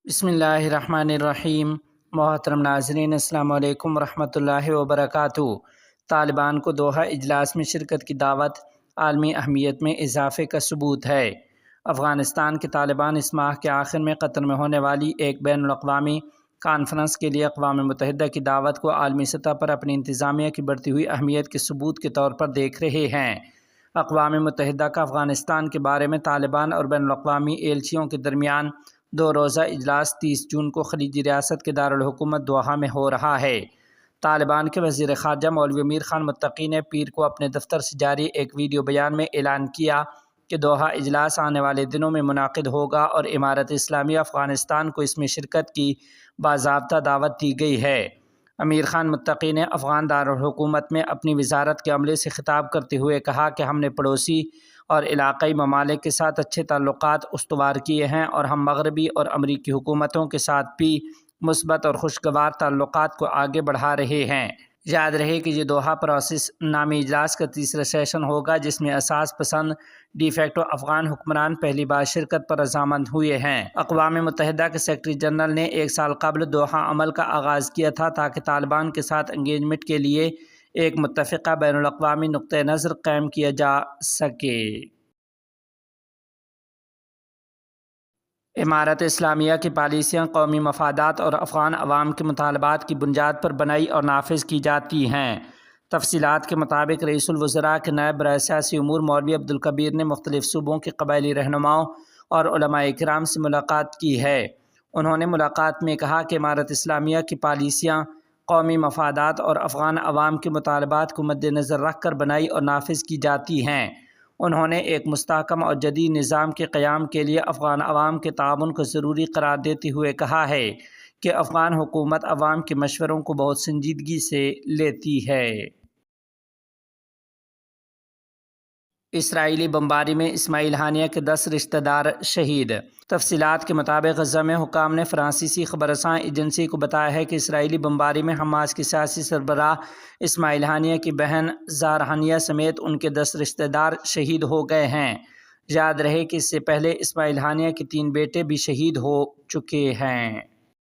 بسم اللہ الرحمن الرحیم۔ محترم ناظرین، السلام علیکم ورحمۃ اللہ وبرکاتہ۔ طالبان کو دوحہ اجلاس میں شرکت کی دعوت عالمی اہمیت میں اضافے کا ثبوت ہے۔ افغانستان کے طالبان اس ماہ کے آخر میں قطر میں ہونے والی ایک بین الاقوامی کانفرنس کے لیے اقوام متحدہ کی دعوت کو عالمی سطح پر اپنی انتظامیہ کی بڑھتی ہوئی اہمیت کے ثبوت کے طور پر دیکھ رہے ہیں۔ اقوام متحدہ کا افغانستان کے بارے میں طالبان اور بین الاقوامی ایلچیوں کے درمیان 2 روزہ اجلاس 30 جون کو خلیجی ریاست کے دارالحکومت دوحہ میں ہو رہا ہے۔ طالبان کے وزیر خارجہ مولوی امیر خان متقی نے پیر کو اپنے دفتر سے جاری ایک ویڈیو بیان میں اعلان کیا کہ دوحہ اجلاس آنے والے دنوں میں منعقد ہوگا اور امارت اسلامیہ افغانستان کو اس میں شرکت کی باضابطہ دعوت دی گئی ہے۔ امیر خان متقی نے افغان دارالحکومت میں اپنی وزارت کے عملے سے خطاب کرتے ہوئے کہا کہ ہم نے پڑوسی اور علاقائی ممالک کے ساتھ اچھے تعلقات استوار کیے ہیں اور ہم مغربی اور امریکی حکومتوں کے ساتھ بھی مثبت اور خوشگوار تعلقات کو آگے بڑھا رہے ہیں۔ یاد رہے کہ یہ دوحہ پروسیس نامی اجلاس کا تیسرا سیشن ہوگا جس میں اساس پسند ڈی فیکٹو افغان حکمران پہلی بار شرکت پر رضامند ہوئے ہیں۔ اقوام متحدہ کے سیکرٹری جنرل نے 1 سال قبل دوحہ عمل کا آغاز کیا تھا تاکہ طالبان کے ساتھ انگیجمنٹ کے لیے ایک متفقہ بین الاقوامی نقطہ نظر قائم کیا جا سکے۔ امارت اسلامیہ کی پالیسیاں قومی مفادات اور افغان عوام کے مطالبات کی بنیاد پر بنائی اور نافذ کی جاتی ہیں۔ تفصیلات کے مطابق رئیس الوزراء کے نائب برائے سیاسی امور مولوی عبدالکبیر نے مختلف صوبوں کے قبائلی رہنماؤں اور علماء کرام سے ملاقات کی ہے۔ انہوں نے ملاقات میں کہا کہ امارت اسلامیہ کی پالیسیاں قومی مفادات اور افغان عوام کے مطالبات کو مد نظر رکھ کر بنائی اور نافذ کی جاتی ہیں۔ انہوں نے ایک مستحکم اور جدید نظام کے قیام کے لیے افغان عوام کے تعاون کو ضروری قرار دیتے ہوئے کہا ہے کہ افغان حکومت عوام کے مشوروں کو بہت سنجیدگی سے لیتی ہے۔ اسرائیلی بمباری میں اسماعیل ہانیہ کے 10 رشتہ دار شہید۔ تفصیلات کے مطابق غزہ میں حکام نے فرانسیسی خبررساں ایجنسی کو بتایا ہے کہ اسرائیلی بمباری میں حماس کے سیاسی سربراہ اسماعیل ہانیہ کی بہن زار ہانیہ سمیت ان کے 10 رشتہ دار شہید ہو گئے ہیں۔ یاد رہے کہ اس سے پہلے اسماعیل ہانیہ کے 3 بیٹے بھی شہید ہو چکے ہیں۔